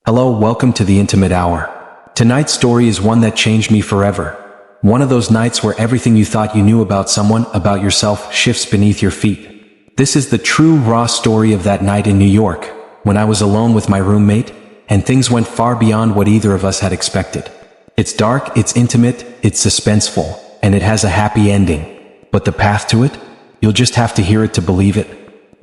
Hello, welcome to the Intimate Hour. Tonight's story is one that changed me forever. One of those nights where everything you thought you knew about someone, about yourself, shifts beneath your feet. This is the true, raw story of that night in New York, when I was alone with my roommate, and things went far beyond what either of us had expected. It's dark, it's intimate, it's suspenseful, and it has a happy ending. But the path to it? You'll just have to hear it to believe it.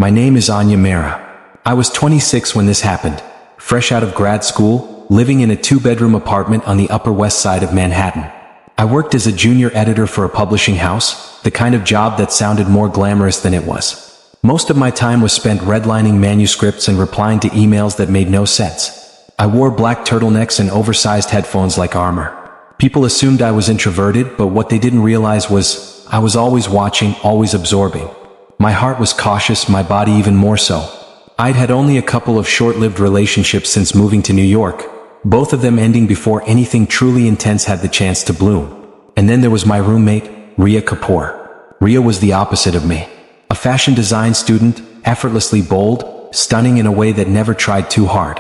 My name is Anya Mera. I was 26 when this happened. Fresh out of grad school, living in a 2-bedroom apartment on the Upper West Side of Manhattan. I worked as a junior editor for a publishing house, the kind of job that sounded more glamorous than it was. Most of my time was spent redlining manuscripts and replying to emails that made no sense. I wore black turtlenecks and oversized headphones like armor. People assumed I was introverted, but what they didn't realize was I was always watching, always absorbing. My heart was cautious, my body even more so. I'd had only a couple of short-lived relationships since moving to New York, both of them ending before anything truly intense had the chance to bloom. And then there was my roommate, Rhea Kapoor. Rhea was the opposite of me. A fashion design student, effortlessly bold, stunning in a way that never tried too hard.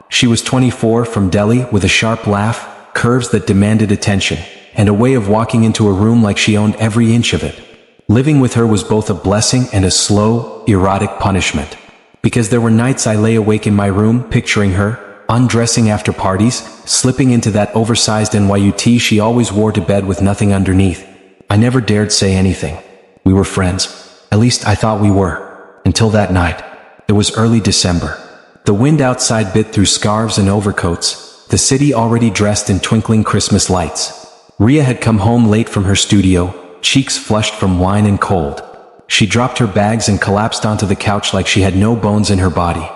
She was 24, from Delhi, with a sharp laugh, curves that demanded attention, and a way of walking into a room like she owned every inch of it. Living with her was both a blessing and a slow, erotic punishment. Because there were nights I lay awake in my room, picturing her, undressing after parties, slipping into that oversized NYU she always wore to bed with nothing underneath. I never dared say anything. We were friends. At least I thought we were. Until that night. It was early December. The wind outside bit through scarves and overcoats, the city already dressed in twinkling Christmas lights. Rhea had come home late from her studio, cheeks flushed from wine and cold. She dropped her bags and collapsed onto the couch like she had no bones in her body.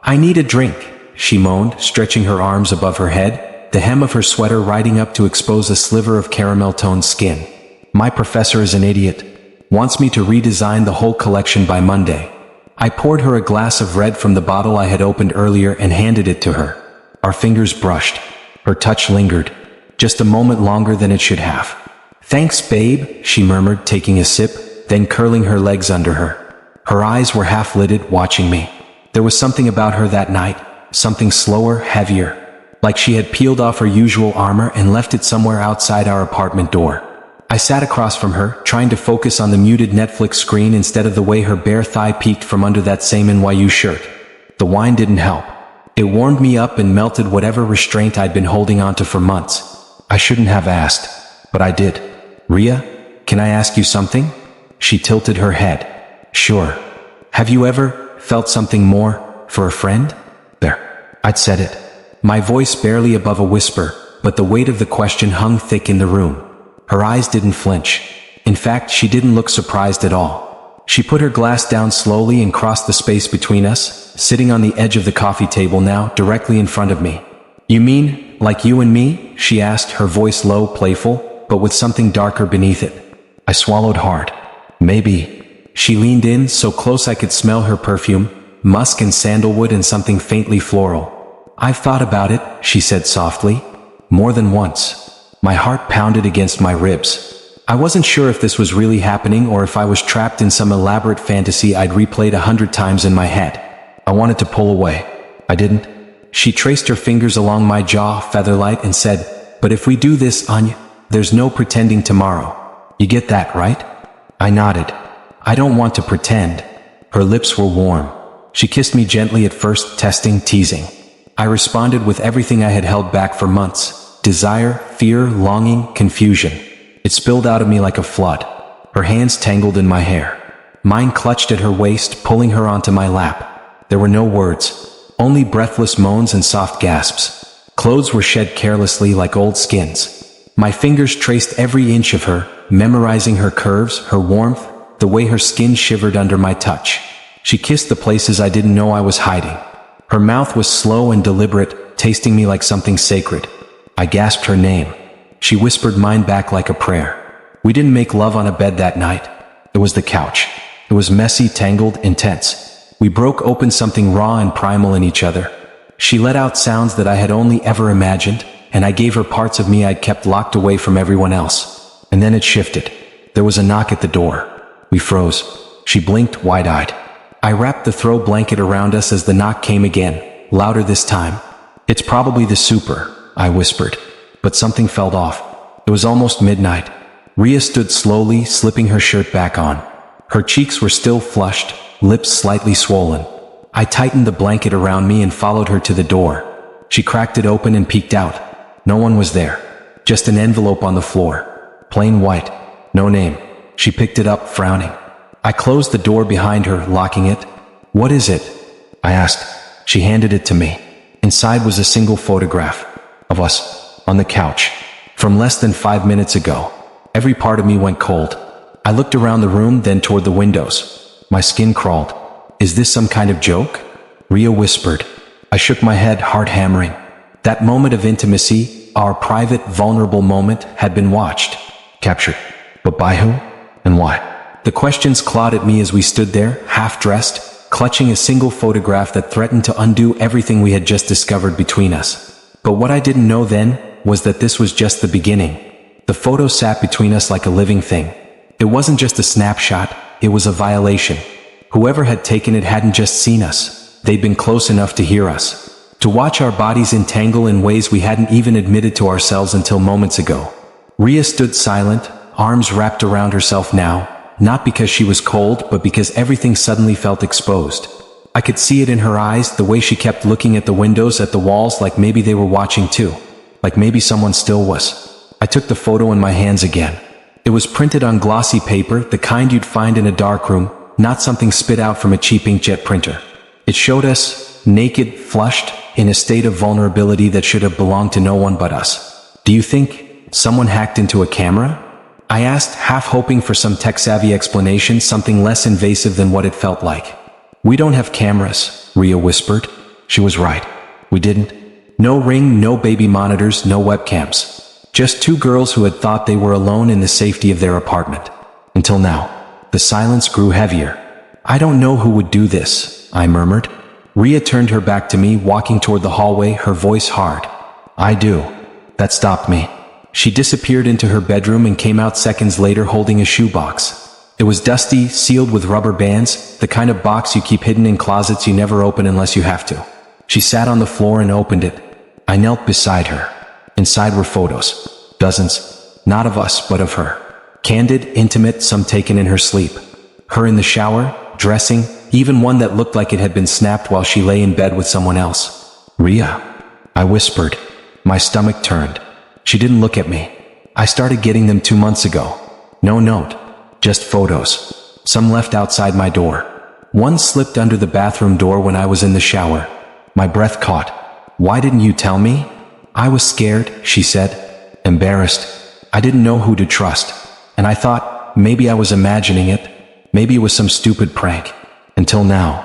"I need a drink," she moaned, stretching her arms above her head, the hem of her sweater riding up to expose a sliver of caramel-toned skin. "My professor is an idiot. Wants me to redesign the whole collection by Monday." I poured her a glass of red from the bottle I had opened earlier and handed it to her. Our fingers brushed. Her touch lingered. Just a moment longer than it should have. "Thanks, babe," she murmured, taking a sip, then curling her legs under her. Her eyes were half-lidded, watching me. There was something about her that night, something slower, heavier. Like she had peeled off her usual armor and left it somewhere outside our apartment door. I sat across from her, trying to focus on the muted Netflix screen instead of the way her bare thigh peeked from under that same NYU shirt. The wine didn't help. It warmed me up and melted whatever restraint I'd been holding onto for months. I shouldn't have asked, but I did. "Rhea, can I ask you something?" She tilted her head. "Sure. Have you ever felt something more for a friend?" There. I'd said it. My voice barely above a whisper, but the weight of the question hung thick in the room. Her eyes didn't flinch. In fact, she didn't look surprised at all. She put her glass down slowly and crossed the space between us, sitting on the edge of the coffee table now, directly in front of me. "You mean, like you and me?" she asked, her voice low, playful, but with something darker beneath it. I swallowed hard. "Maybe." She leaned in, so close I could smell her perfume, musk and sandalwood and something faintly floral. "I've thought about it," she said softly. "More than once." My heart pounded against my ribs. I wasn't sure if this was really happening or if I was trapped in some elaborate fantasy I'd replayed 100 times in my head. I wanted to pull away. I didn't. She traced her fingers along my jaw, featherlight, and said, "But if we do this, Anya, there's no pretending tomorrow. You get that, right?" I nodded. "I don't want to pretend." Her lips were warm. She kissed me gently at first, testing, teasing. I responded with everything I had held back for months. Desire, fear, longing, confusion. It spilled out of me like a flood. Her hands tangled in my hair. Mine clutched at her waist, pulling her onto my lap. There were no words, only breathless moans and soft gasps. Clothes were shed carelessly like old skins. My fingers traced every inch of her, memorizing her curves, her warmth, the way her skin shivered under my touch. She kissed the places I didn't know I was hiding. Her mouth was slow and deliberate, tasting me like something sacred. I gasped her name. She whispered mine back like a prayer. We didn't make love on a bed that night. It was the couch. It was messy, tangled, intense. We broke open something raw and primal in each other. She let out sounds that I had only ever imagined, and I gave her parts of me I'd kept locked away from everyone else. And then it shifted. There was a knock at the door. We froze. She blinked, wide-eyed. I wrapped the throw blanket around us as the knock came again, louder this time. It's probably the super, I whispered. But something felt off. It was almost midnight. Rhea stood slowly, slipping her shirt back on. Her cheeks were still flushed, lips slightly swollen. I tightened the blanket around me and followed her to the door. She cracked it open and peeked out. No one was there. Just an envelope on the floor. Plain white. No name. She picked it up, frowning. I closed the door behind her, locking it. "What is it?" I asked. She handed it to me. Inside was a single photograph of us on the couch from less than 5 minutes ago. Every part of me went cold. I looked around the room, then toward the windows. My skin crawled. "Is this some kind of joke?" Rhea whispered. I shook my head, heart hammering. That moment of intimacy, our private, vulnerable moment, had been watched, captured. But by who? And why? The questions clawed at me as we stood there, half-dressed, clutching a single photograph that threatened to undo everything we had just discovered between us. But what I didn't know then was that this was just the beginning. The photo sat between us like a living thing. It wasn't just a snapshot, it was a violation. Whoever had taken it hadn't just seen us, they'd been close enough to hear us. To watch our bodies entangle in ways we hadn't even admitted to ourselves until moments ago. Rhea stood silent, arms wrapped around herself now, not because she was cold, but because everything suddenly felt exposed. I could see it in her eyes, the way she kept looking at the windows, at the walls, like maybe they were watching too. Like maybe someone still was. I took the photo in my hands again. It was printed on glossy paper, the kind you'd find in a darkroom, not something spit out from a cheap inkjet printer. It showed us, naked, flushed, in a state of vulnerability that should have belonged to no one but us. "Do you think someone hacked into a camera?" I asked, half hoping for some tech-savvy explanation, something less invasive than what it felt like. "We don't have cameras," Rhea whispered. She was right. We didn't. No Ring, no baby monitors, no webcams. Just two girls who had thought they were alone in the safety of their apartment. Until now. The silence grew heavier. "I don't know who would do this," I murmured. Rhea turned her back to me, walking toward the hallway, her voice hard. "I do." That stopped me. She disappeared into her bedroom and came out seconds later holding a shoebox. It was dusty, sealed with rubber bands, the kind of box you keep hidden in closets you never open unless you have to. She sat on the floor and opened it. I knelt beside her. Inside were photos. Dozens. Not of us, but of her. Candid, intimate, some taken in her sleep. Her in the shower, dressing, even one that looked like it had been snapped while she lay in bed with someone else. "Rhea," I whispered. My stomach turned. She didn't look at me. "I started getting them 2 months ago. No note. Just photos. Some left outside my door. One slipped under the bathroom door when I was in the shower." My breath caught. "Why didn't you tell me?" "I was scared," she said. Embarrassed. I didn't know who to trust. And I thought, maybe I was imagining it. Maybe it was some stupid prank. Until now.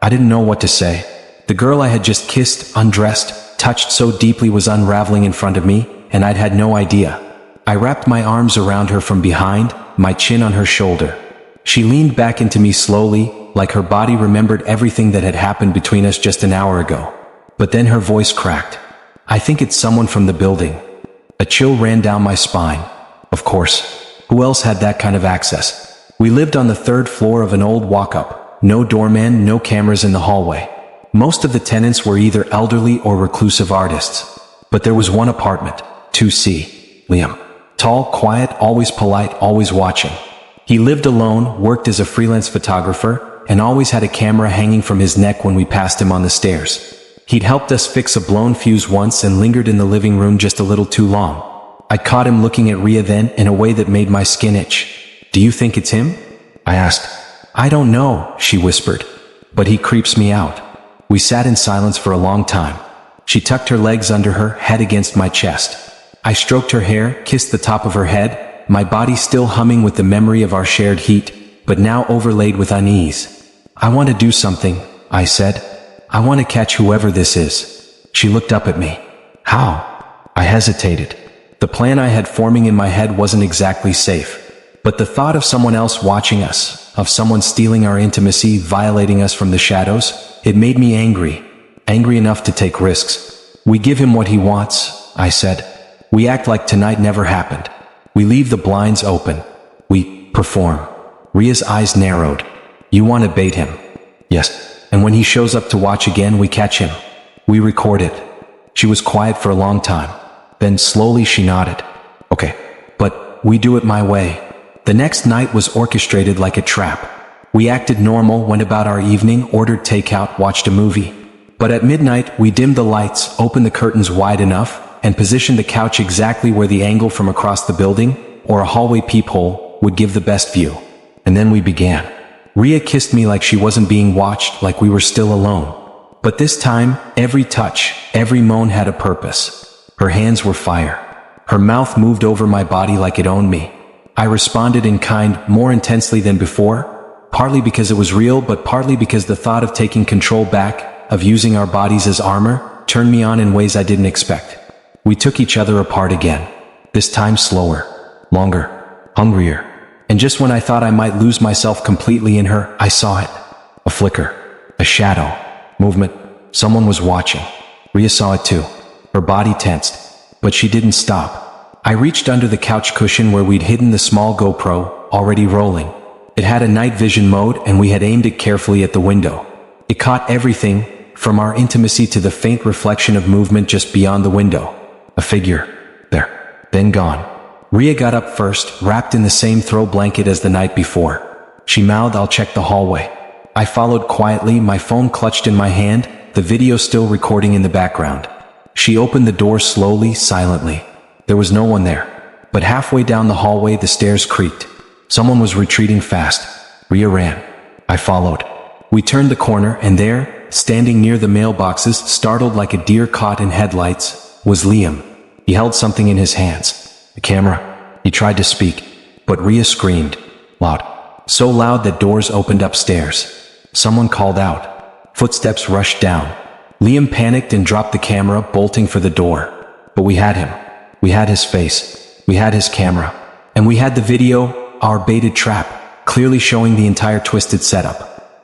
I didn't know what to say. The girl I had just kissed, undressed, touched so deeply was unraveling in front of me, and I'd had no idea. I wrapped my arms around her from behind, my chin on her shoulder. She leaned back into me slowly, like her body remembered everything that had happened between us just an hour ago. But then her voice cracked. "I think it's someone from the building." A chill ran down my spine. Of course. Who else had that kind of access? We lived on the 3rd floor of an old walk-up. No doorman, no cameras in the hallway. Most of the tenants were either elderly or reclusive artists. But there was one apartment, 2C. Liam. Tall, quiet, always polite, always watching. He lived alone, worked as a freelance photographer, and always had a camera hanging from his neck when we passed him on the stairs. He'd helped us fix a blown fuse once and lingered in the living room just a little too long. I caught him looking at Rhea then in a way that made my skin itch. "Do you think it's him?" I asked. "I don't know," she whispered. "But he creeps me out." We sat in silence for a long time. She tucked her legs under her, head against my chest. I stroked her hair, kissed the top of her head, my body still humming with the memory of our shared heat, but now overlaid with unease. "I want to do something," I said. "I want to catch whoever this is." She looked up at me. "How?" I hesitated. The plan I had forming in my head wasn't exactly safe. But the thought of someone else watching us, of someone stealing our intimacy, violating us from the shadows, it made me angry. Angry enough to take risks. "We give him what he wants," I said. "We act like tonight never happened. We leave the blinds open. We perform." Rhea's eyes narrowed. "You want to bait him?" "Yes. And when he shows up to watch again, we catch him. We record it." She was quiet for a long time. Then slowly she nodded. Okay, but we do it my way. The next night was orchestrated like a trap. We acted normal, went about our evening, ordered takeout, watched a movie. But at midnight, we dimmed the lights, opened the curtains wide enough, and positioned the couch exactly where the angle from across the building, or a hallway peephole, would give the best view. And then we began. Rhea kissed me like she wasn't being watched, like we were still alone. But this time, every touch, every moan had a purpose. Her hands were fire. Her mouth moved over my body like it owned me. I responded in kind, more intensely than before, partly because it was real, but partly because the thought of taking control back, of using our bodies as armor, turned me on in ways I didn't expect. We took each other apart again. This time slower, longer, hungrier. And just when I thought I might lose myself completely in her, I saw it. A flicker, a shadow, movement. Someone was watching. Rhea saw it too. Her body tensed, but she didn't stop. I reached under the couch cushion where we'd hidden the small GoPro, already rolling. It had a night vision mode, and we had aimed it carefully at the window. It caught everything, from our intimacy to the faint reflection of movement just beyond the window. A figure. There. Then gone. Rhea got up first, wrapped in the same throw blanket as the night before. She mouthed, "I'll check the hallway." I followed quietly, my phone clutched in my hand, the video still recording in the background. She opened the door slowly, silently. There was no one there. But halfway down the hallway, the stairs creaked. Someone was retreating fast. Rhea ran. I followed. We turned the corner, and there, standing near the mailboxes, startled like a deer caught in headlights, was Liam. He held something in his hands. A camera. He tried to speak, but Rhea screamed. Loud. So loud that doors opened upstairs. Someone called out. Footsteps rushed down. Liam panicked and dropped the camera, bolting for the door. But we had him. We had his face. We had his camera. And we had the video, our baited trap, clearly showing the entire twisted setup.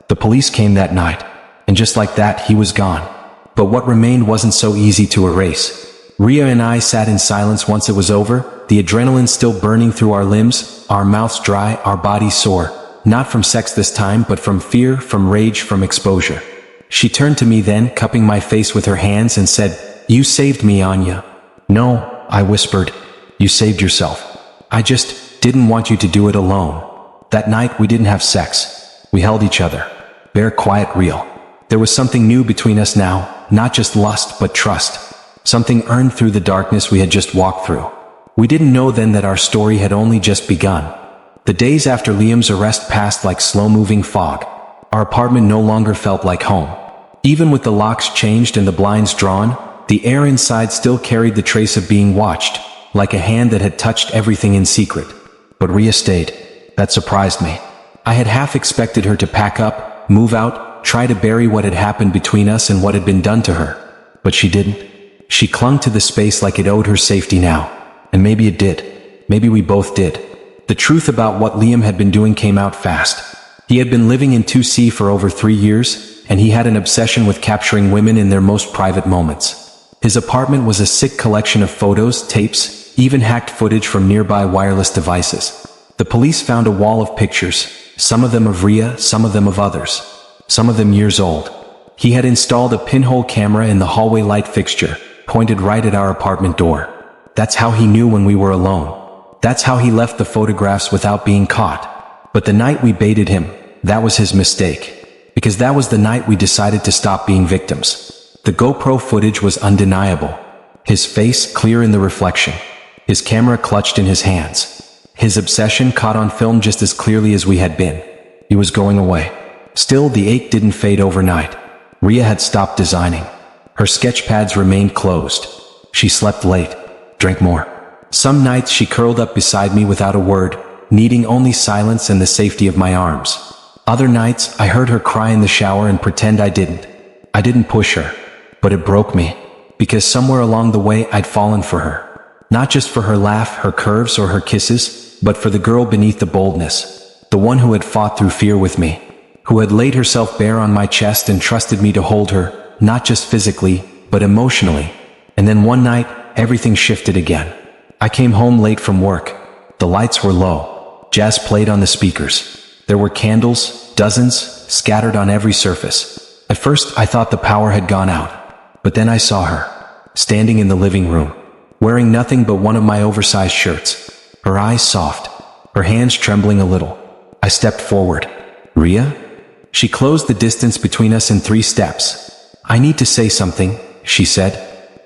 The police came that night, and just like that, he was gone. But what remained wasn't so easy to erase. Rhea and I sat in silence once it was over, the adrenaline still burning through our limbs, our mouths dry, our bodies sore. Not from sex this time, but from fear, from rage, from exposure. She turned to me then, cupping my face with her hands, and said, "You saved me, Anya." "No," I whispered. "You saved yourself. I just didn't want you to do it alone." That night we didn't have sex. We held each other. Bare, quiet, real. There was something new between us now, not just lust, but trust. Something earned through the darkness we had just walked through. We didn't know then that our story had only just begun. The days after Liam's arrest passed like slow-moving fog. Our apartment no longer felt like home. Even with the locks changed and the blinds drawn, the air inside still carried the trace of being watched, like a hand that had touched everything in secret. But Rhea stayed. That surprised me. I had half expected her to pack up, move out, try to bury what had happened between us and what had been done to her. But she didn't. She clung to the space like it owed her safety now. And maybe it did. Maybe we both did. The truth about what Liam had been doing came out fast. He had been living in 2C for over 3 years, and he had an obsession with capturing women in their most private moments. His apartment was a sick collection of photos, tapes, even hacked footage from nearby wireless devices. The police found a wall of pictures, some of them of Rhea, some of them of others, some of them years old. He had installed a pinhole camera in the hallway light fixture, pointed right at our apartment door. That's how he knew when we were alone. That's how he left the photographs without being caught. But the night we baited him, that was his mistake. Because that was the night we decided to stop being victims. The GoPro footage was undeniable. His face clear in the reflection. His camera clutched in his hands. His obsession caught on film just as clearly as we had been. He was going away. Still, the ache didn't fade overnight. Rhea had stopped designing. Her sketch pads remained closed. She slept late, drank more. Some nights she curled up beside me without a word, needing only silence and the safety of my arms. Other nights I heard her cry in the shower and pretend I didn't. I didn't push her, but it broke me. Because somewhere along the way I'd fallen for her. Not just for her laugh, her curves, or her kisses, but for the girl beneath the boldness. The one who had fought through fear with me. Who had laid herself bare on my chest and trusted me to hold her, not just physically, but emotionally. And then one night, everything shifted again. I came home late from work. The lights were low. Jazz played on the speakers. There were candles, dozens, scattered on every surface. At first, I thought the power had gone out. But then I saw her. standing in the living room, wearing nothing but one of my oversized shirts, her eyes soft, her hands trembling a little. I stepped forward. "Ria?" She closed the distance between us in 3 steps. "I need to say something," she said.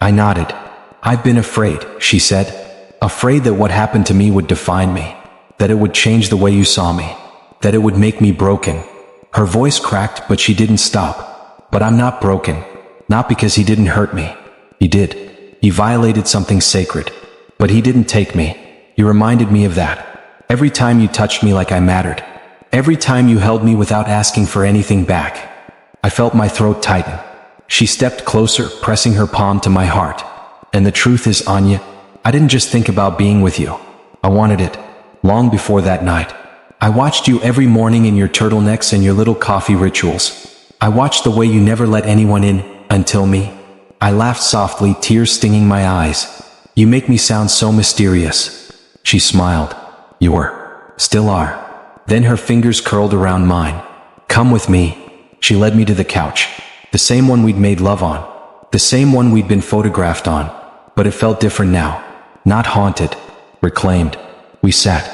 I nodded. "I've been afraid," she said. "Afraid that what happened to me would define me, that it would change the way you saw me, that it would make me broken." Her voice cracked, but she didn't stop. "But I'm not broken. Not because he didn't hurt me. He did. He violated something sacred. But he didn't take me. You reminded me of that. Every time you touched me like I mattered. Every time you held me without asking for anything back." I felt my throat tighten. She stepped closer, pressing her palm to my heart. "And the truth is, Anya, I didn't just think about being with you. I wanted it. Long before that night. I watched you every morning in your turtlenecks and your little coffee rituals. I watched the way you never let anyone in, until me." I laughed softly, tears stinging my eyes. "You make me sound so mysterious." She smiled. "You were. Still are." Then her fingers curled around mine. "Come with me." She led me to the couch. The same one we'd made love on. The same one we'd been photographed on. But it felt different now. Not haunted. Reclaimed. We sat.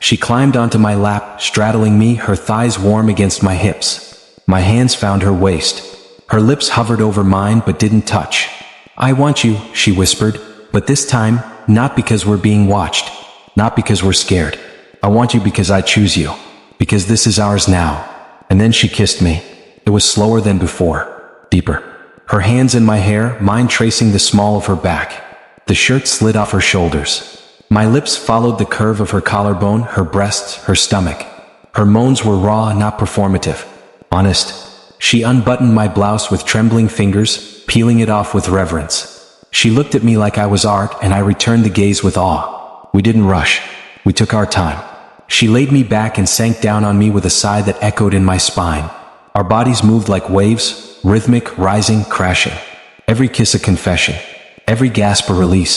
She climbed onto my lap, straddling me, her thighs warm against my hips. My hands found her waist. Her lips hovered over mine but didn't touch. "I want you," she whispered, "but this time, not because we're being watched. Not because we're scared. I want you because I choose you. Because this is ours now." And then she kissed me. It was slower than before. Deeper. Her hands in my hair, mine tracing the small of her back. The shirt slid off her shoulders. My lips followed the curve of her collarbone, her breasts, her stomach. Her moans were raw, not performative. Honest. She unbuttoned my blouse with trembling fingers, peeling it off with reverence. She looked at me like I was art, and I returned the gaze with awe. We didn't rush. We took our time. She laid me back and sank down on me with a sigh that echoed in my spine. Our bodies moved like waves, rhythmic, rising, crashing. Every kiss a confession. Every gasp a release.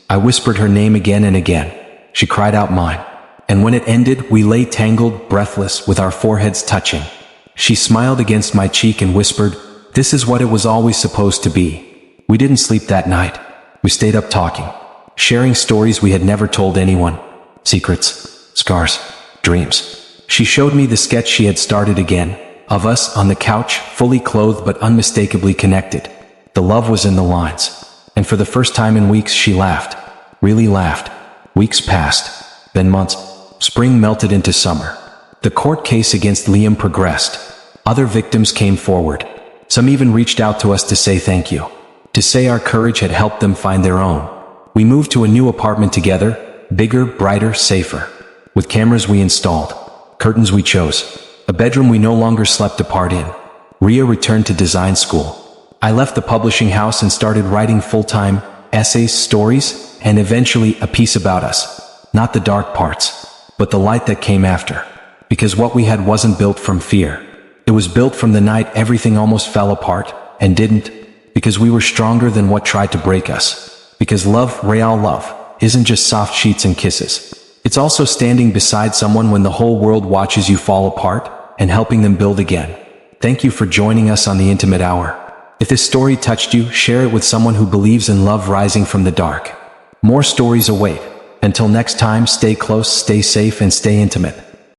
I whispered her name again and again. She cried out mine. And when it ended, we lay tangled, breathless, with our foreheads touching. She smiled against my cheek and whispered, "This is what it was always supposed to be." We didn't sleep that night. We stayed up talking, sharing stories we had never told anyone. Secrets, scars, dreams. She showed me the sketch she had started again, of us on the couch, fully clothed but unmistakably connected. The love was in the lines. And for the first time in weeks, she laughed. Really laughed. Weeks passed. Then months. Spring melted into summer. The court case against Liam progressed. Other victims came forward. Some even reached out to us to say thank you. To say our courage had helped them find their own. We moved to a new apartment together. Bigger, brighter, safer. With cameras we installed. Curtains we chose. A bedroom we no longer slept apart in. Ria returned to design school. I left the publishing house and started writing full-time, essays, stories, and eventually a piece about us. Not the dark parts, but the light that came after. Because what we had wasn't built from fear. It was built from the night everything almost fell apart, and didn't. Because we were stronger than what tried to break us. Because love, real love, isn't just soft sheets and kisses. It's also standing beside someone when the whole world watches you fall apart, and helping them build again. Thank you for joining us on the Intimate Hour. If this story touched you, share it with someone who believes in love rising from the dark. More stories await. Until next time, stay close, stay safe, and stay intimate.